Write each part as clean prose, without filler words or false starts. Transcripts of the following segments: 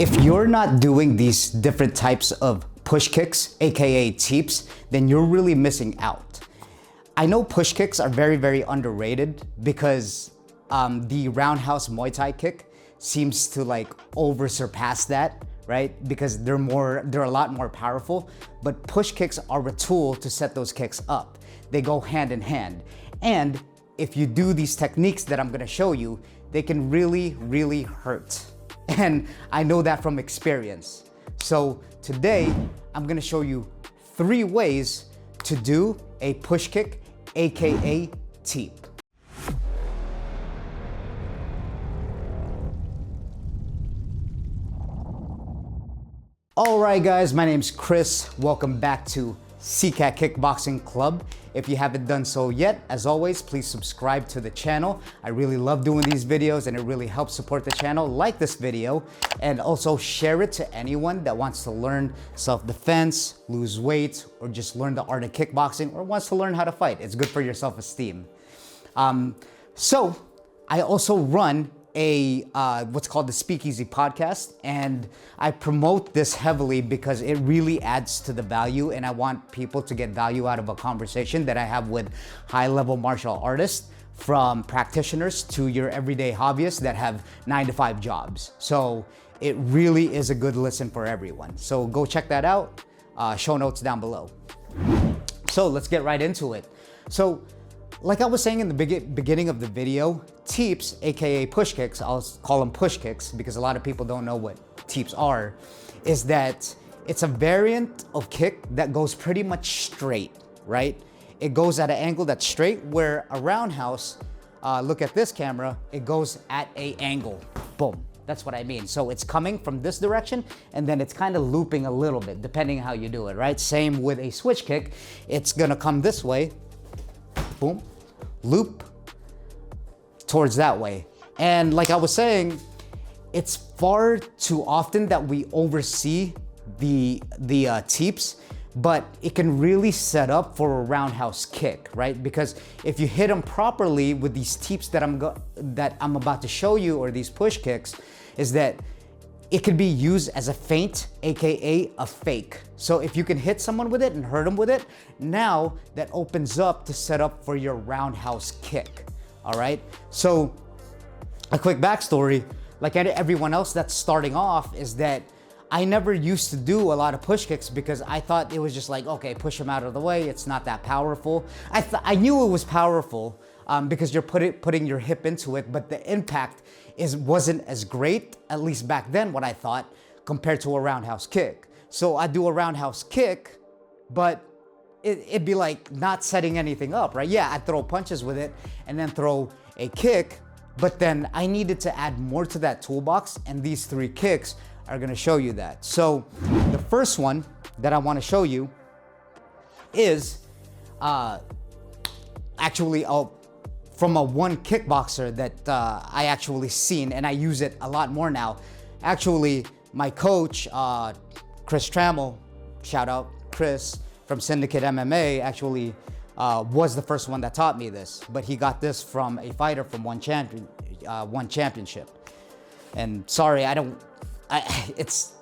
If you're not doing these different types of push kicks, aka teeps, then you're really missing out. I know push kicks are very, very underrated because the Roundhouse Muay Thai kick seems to like surpass that, right? Because they're a lot more powerful, but push kicks are a tool to set those kicks up. They go hand in hand. And if you do these techniques that I'm gonna show you, they can really, really hurt. And I know that from experience. So today, I'm gonna show you 3 ways to do a push kick, aka teep. All right, guys, my name's Chris. Welcome back to Sicat Kickboxing Club. If you haven't done so yet, as always, please subscribe to the channel. I really love doing these videos and it really helps support the channel. Like this video and also share it to anyone that wants to learn self-defense, lose weight, or just learn the art of kickboxing, or wants to learn how to fight. It's good for your self-esteem. So I also run a what's called the Speakeasy podcast, and I promote this heavily because it really adds to the value, and I want people to get value out of a conversation that I have with high-level martial artists, from practitioners to your everyday hobbyists that have 9-to-5 jobs. So it really is a good listen for everyone. So go check that out. Show notes down below. So let's get right into it. So like I was saying in the beginning of the video, teeps, aka push kicks, I'll call them push kicks because a lot of people don't know what teeps are, is that it's a variant of kick that goes pretty much straight, right? It goes at an angle that's straight, where a roundhouse, look at this camera, it goes at an angle, boom. That's what I mean. So it's coming from this direction and then it's kind of looping a little bit depending on how you do it, right? Same with a switch kick. It's gonna come this way, boom, loop towards that way. And like I was saying, it's far too often that we oversee the teeps, but it can really set up for a roundhouse kick, right? Because if you hit them properly with these teeps that I'm about to show you, or these push kicks, is that it could be used as a feint, aka a fake. So if you can hit someone with it and hurt them with it, now that opens up to set up for your roundhouse kick, all right? So a quick backstory, like everyone else that's starting off, is that I never used to do a lot of push kicks because I thought it was just like, okay, push them out of the way, it's not that powerful. I knew it was powerful because you're putting your hip into it, but the impact wasn't as great, at least back then what I thought, compared to a roundhouse kick. So I do a roundhouse kick, but it'd be like not setting anything up, right? Yeah, I'd throw punches with it and then throw a kick, but then I needed to add more to that toolbox, and these 3 kicks are gonna show you that. So the first one that I wanna show you is actually from one kickboxer that I actually seen, and I use it a lot more now. Actually, my coach, Chris Trammell, shout out Chris from Syndicate MMA, actually was the first one that taught me this, but he got this from a fighter from one championship. And sorry, it's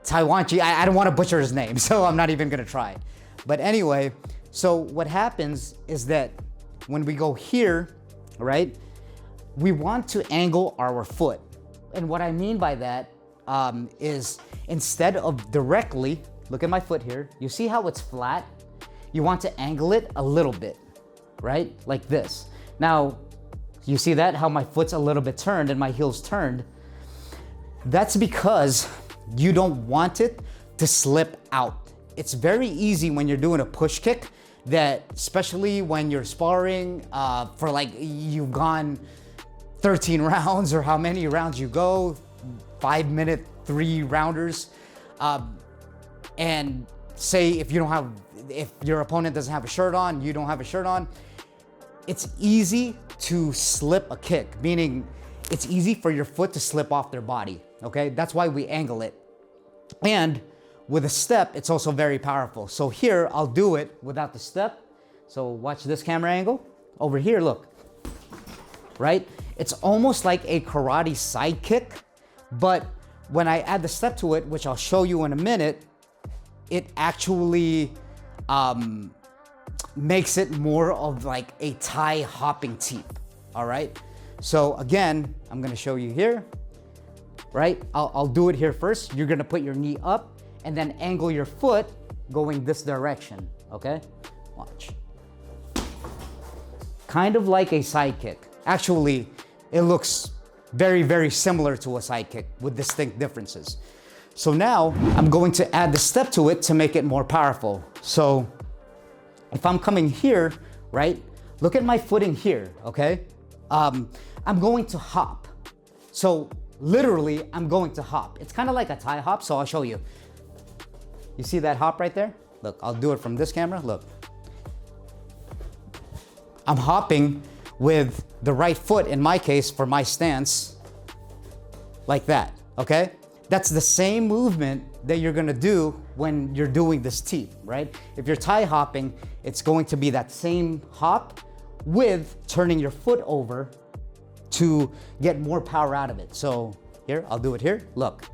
Taiwanchi, I don't want to butcher his name, so I'm not even gonna try. But anyway, so what happens is that when we go here, right, we want to angle our foot. And what I mean by that is instead of directly, look at my foot here, you see how it's flat? You want to angle it a little bit, right? Like this. Now, you see that, how my foot's a little bit turned and my heel's turned? That's because you don't want it to slip out. It's very easy when you're doing a push kick, that especially when you're sparring for like, you've gone 13 rounds or how many rounds you go, 5-minute 3-rounders, and say if your opponent doesn't have a shirt on, you don't have a shirt on, it's easy to slip a kick, meaning it's easy for your foot to slip off their body, okay? That's why we angle it. And with a step, it's also very powerful. So here, I'll do it without the step. So watch this camera angle. Over here, look, right? It's almost like a karate side kick, but when I add the step to it, which I'll show you in a minute, it actually makes it more of like a Thai hopping teep, all right? So again, I'm gonna show you here, right? I'll do it here first. You're gonna put your knee up and then angle your foot going this direction, okay? Watch. Kind of like a side kick. Actually, it looks very, very similar to a side kick with distinct differences. So now I'm going to add the step to it to make it more powerful. So if I'm coming here, right? Look at my footing here, okay? I'm going to hop. So literally, I'm going to hop. It's kind of like a Thai hop, so I'll show you. You see that hop right there? Look, I'll do it from this camera, look. I'm hopping with the right foot, in my case, for my stance, like that, okay? That's the same movement that you're gonna do when you're doing this teep, right? If you're Thai hopping, it's going to be that same hop with turning your foot over to get more power out of it. So here, I'll do it here, look.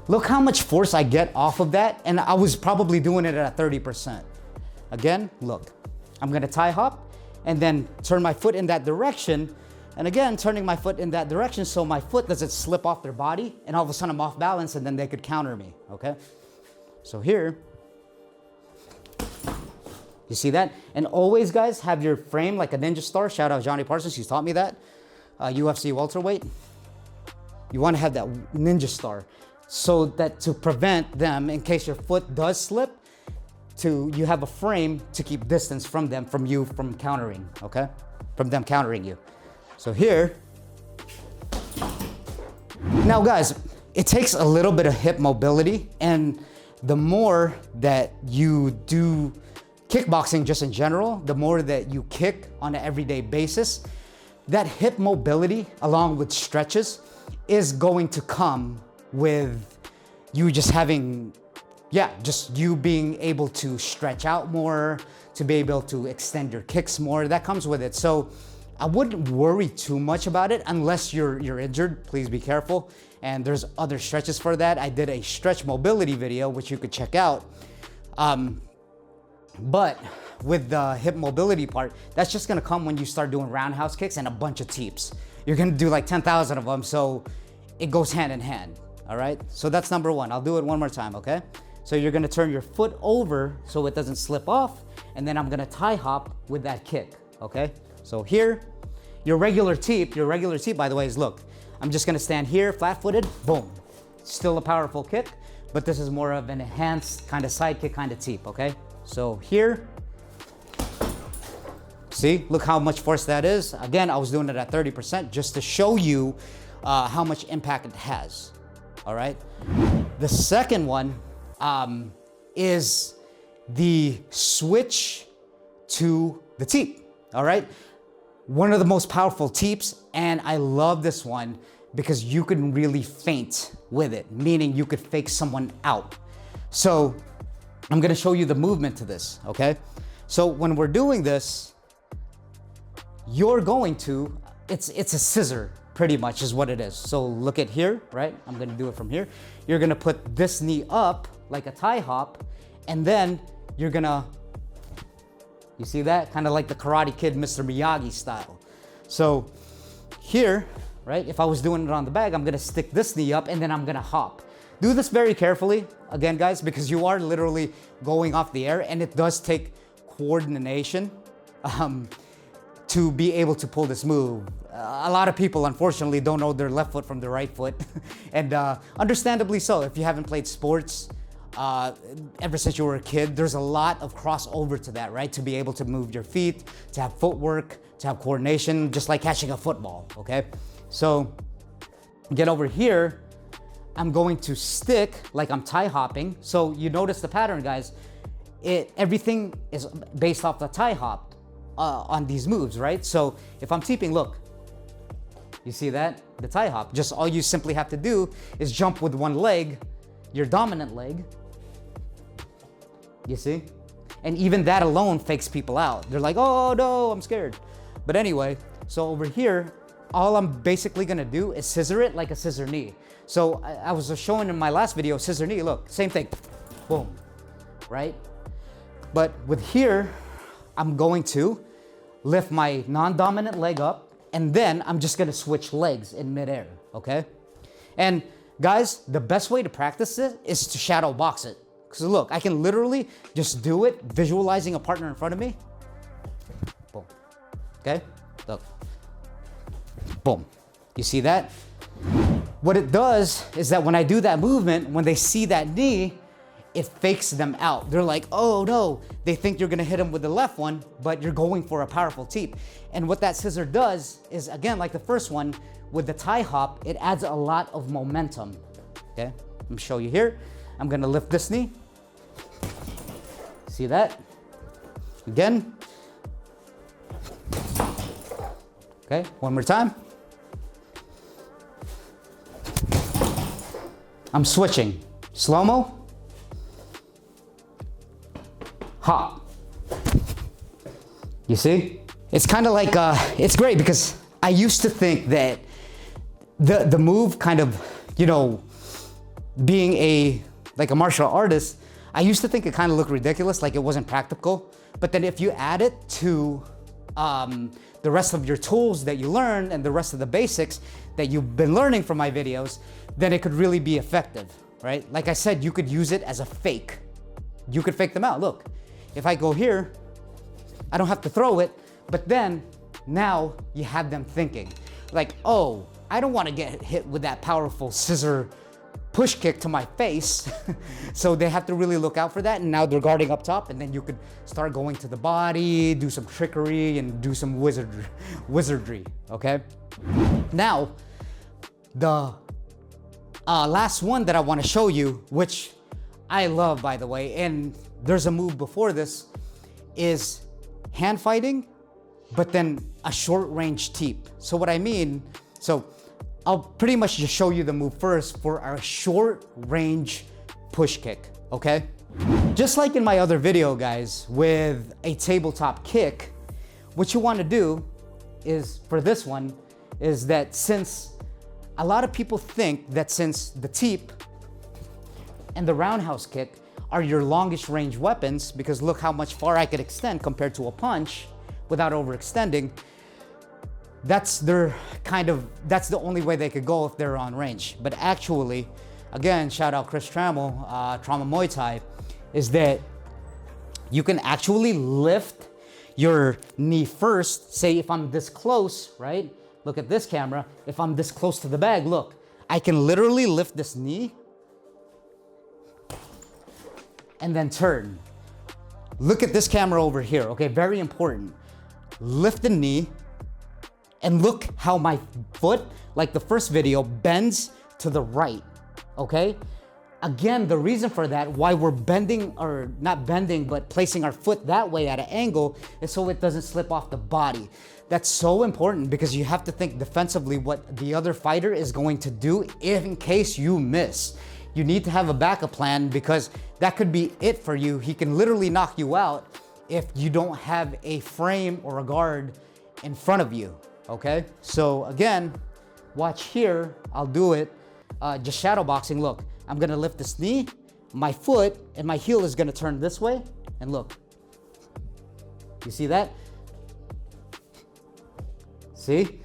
Look how much force I get off of that, and I was probably doing it at 30%. Again, look, I'm gonna Thai hop and then turn my foot in that direction. And again, turning my foot in that direction so my foot doesn't slip off their body and all of a sudden I'm off balance and then they could counter me, okay? So here, you see that? And always, guys, have your frame like a ninja star. Shout out Johnny Parsons, he's taught me that. UFC welterweight. You wanna have that ninja star so that to prevent them, in case your foot does slip, you have a frame to keep distance from them, from countering, okay? From them countering you. So here, now guys, it takes a little bit of hip mobility, and the more that you do kickboxing just in general, the more that you kick on an everyday basis, that hip mobility along with stretches is going to come with you just having, just you being able to stretch out more, to be able to extend your kicks more, that comes with it. So I wouldn't worry too much about it unless you're injured. Please be careful. And there's other stretches for that. I did a stretch mobility video, which you could check out. But with the hip mobility part, that's just gonna come when you start doing roundhouse kicks and a bunch of teeps. You're gonna do like 10,000 of them, so it goes hand in hand, all right? So that's number one. I'll do it one more time, okay? So you're gonna turn your foot over so it doesn't slip off, and then I'm gonna Thai hop with that kick, okay? So here, your regular teep, by the way, is look, I'm just gonna stand here, flat-footed, boom. Still a powerful kick, but this is more of an enhanced kind of side kick kind of teep, okay? So here, see, look how much force that is. Again, I was doing it at 30% just to show you how much impact it has, all right? The second one is the switch to the teep, all right? One of the most powerful teeps, and I love this one because you can really feint with it, meaning you could fake someone out. So I'm gonna show you the movement to this, okay? So when we're doing this, you're going to, it's a scissor, pretty much is what it is. So look at here, right? I'm gonna do it from here. You're gonna put this knee up like a Thai hop, and then you're gonna, you see that? Kind of like the Karate Kid, Mr. Miyagi style. So here, right? If I was doing it on the bag, I'm gonna stick this knee up and then I'm gonna hop. Do this very carefully, again, guys, because you are literally going off the air and it does take coordination to be able to pull this move. A lot of people, unfortunately, don't know their left foot from their right foot. And understandably so, if you haven't played sports ever since you were a kid, there's a lot of crossover to that, right? To be able to move your feet, to have footwork, to have coordination, just like catching a football, okay? So get over here, I'm going to stick like I'm Thai hopping. So you notice the pattern, guys. Everything is based off the Thai hop on these moves, right? So if I'm teeping, look, you see that? The Thai hop. Just all you simply have to do is jump with one leg, your dominant leg. You see? And even that alone fakes people out. They're like, oh no, I'm scared. But anyway, so over here, all I'm basically gonna do is scissor it like a scissor knee. So I was showing in my last video, scissor knee, look, same thing, boom, right? But with here, I'm going to lift my non-dominant leg up, and then I'm just gonna switch legs in midair, okay? And guys, the best way to practice it is to shadow box it. Because look, I can literally just do it, visualizing a partner in front of me. Boom, okay? Look, boom, you see that? What it does is that when I do that movement, when they see that knee, it fakes them out. They're like, oh no, they think you're gonna hit them with the left one, but you're going for a powerful teep. And what that scissor does is, again, like the first one, with the tie hop, it adds a lot of momentum, okay? Let me show you here. I'm gonna lift this knee. See that? Again. Okay, one more time. I'm switching. Slow-mo. Hop. You see? It's kind of like, it's great because I used to think that the move kind of, you know, being like a martial artist, I used to think it kind of looked ridiculous, like it wasn't practical. But then if you add it to the rest of your tools that you learn and the rest of the basics that you've been learning from my videos, then it could really be effective, right? Like I said, you could use it as a fake. You could fake them out. Look, if I go here, I don't have to throw it, but then now you have them thinking like, oh, I don't want to get hit with that powerful scissor push kick to my face. So they have to really look out for that. And now they're guarding up top, and then you could start going to the body, do some trickery and do some wizardry, okay? Now, the last one that I want to show you, which I love, by the way, and there's a move before this, is hand fighting, but then a short range teep. So what I mean, so I'll pretty much just show you the move first for our short range push kick, okay? Just like in my other video, guys, with a tabletop kick, what you want to do is, for this one, is that since a lot of people think that since the teep and the roundhouse kick are your longest range weapons, because look how much far I could extend compared to a punch without overextending, that's the only way they could go if they're on range. But actually, again, shout out Chris Trammell, Trauma Muay Thai, is that you can actually lift your knee first. Say if I'm this close, right? Look at this camera. If I'm this close to the bag, look, I can literally lift this knee and then turn. Look at this camera over here, okay? Very important. Lift the knee, and look how my foot, like the first video, bends to the right, okay? Again, the reason for that, why we're bending, or not bending, but placing our foot that way at an angle, is so it doesn't slip off the body. That's so important because you have to think defensively what the other fighter is going to do in case you miss. You need to have a backup plan because that could be it for you. He can literally knock you out if you don't have a frame or a guard in front of you, okay? So again, watch here, I'll do it, just shadow boxing. Look, I'm gonna lift this knee, my foot and my heel is gonna turn this way, and look. You see that? See?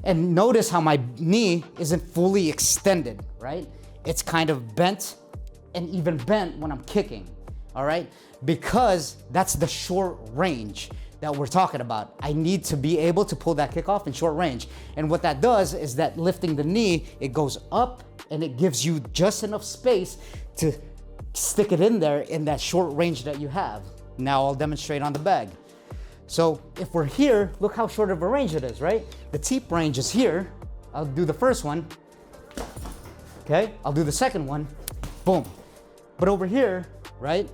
And notice how my knee isn't fully extended, right? It's kind of bent and even bent when I'm kicking, all right? Because that's the short range that we're talking about. I need to be able to pull that kick off in short range. And what that does is that lifting the knee, it goes up and it gives you just enough space to stick it in there in that short range that you have. Now I'll demonstrate on the bag. So if we're here, look how short of a range it is, right? The teep range is here. I'll do the first one. Okay, I'll do the second one. Boom. But over here, right?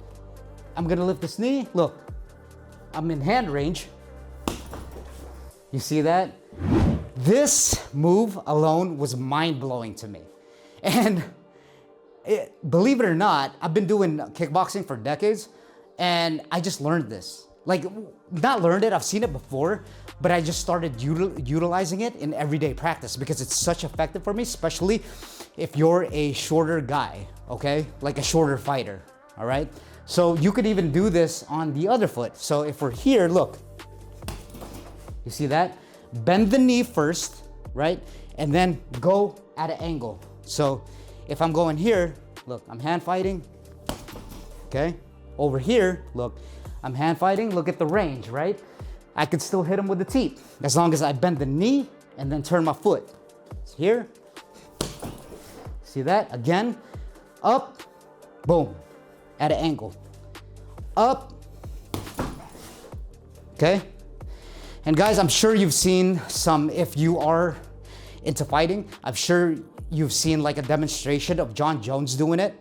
I'm gonna lift this knee. Look, I'm in hand range. You see that? This move alone was mind-blowing to me. And believe it or not, I've been doing kickboxing for decades, and I just learned this. like, not learned it, I've seen it before, but I just started utilizing it in everyday practice because it's such effective for me, especially if you're a shorter guy, okay? Like a shorter fighter, all right? So you could even do this on the other foot. So if we're here, look, you see that? Bend the knee first, right? And then go at an angle. So if I'm going here, look, I'm hand fighting, okay? Over here, look, I'm hand fighting, look at the range, right? I could still hit him with the teep as long as I bend the knee and then turn my foot. So here, see that? Again, up, boom, at an angle. Up, okay? And guys, I'm sure you've seen some, if you are into fighting, I'm sure you've seen like a demonstration of John Jones doing it,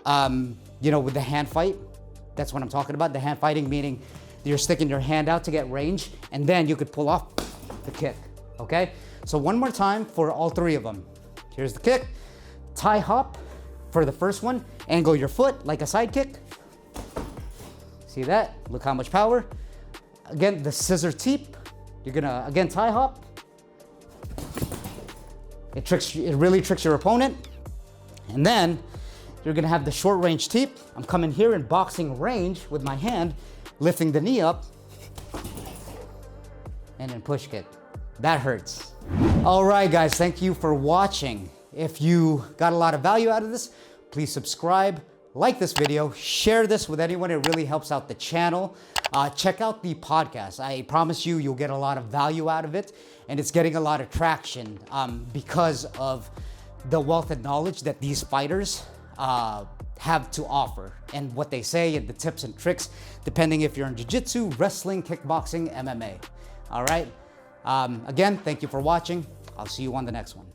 you know, with the hand fight. That's what I'm talking about. The hand fighting, meaning you're sticking your hand out to get range, and then you could pull off the kick, okay? So one more time for all three of them. Here's the kick, tie hop for the first one, angle your foot like a side kick. See that? Look how much power. Again, the scissor teep. You're gonna, again, tie hop. It really tricks your opponent. And then you're gonna have the short range teep. I'm coming here in boxing range with my hand, lifting the knee up, and then push kick. That hurts. All right, guys, thank you for watching. If you got a lot of value out of this, please subscribe, like this video, share this with anyone. It really helps out the channel. Check out the podcast. I promise you, you'll get a lot of value out of it, and it's getting a lot of traction because of the wealth of knowledge that these fighters have to offer and what they say and the tips and tricks, depending if you're in jiu-jitsu, wrestling, kickboxing, MMA. All right. Again, thank you for watching. I'll see you on the next one.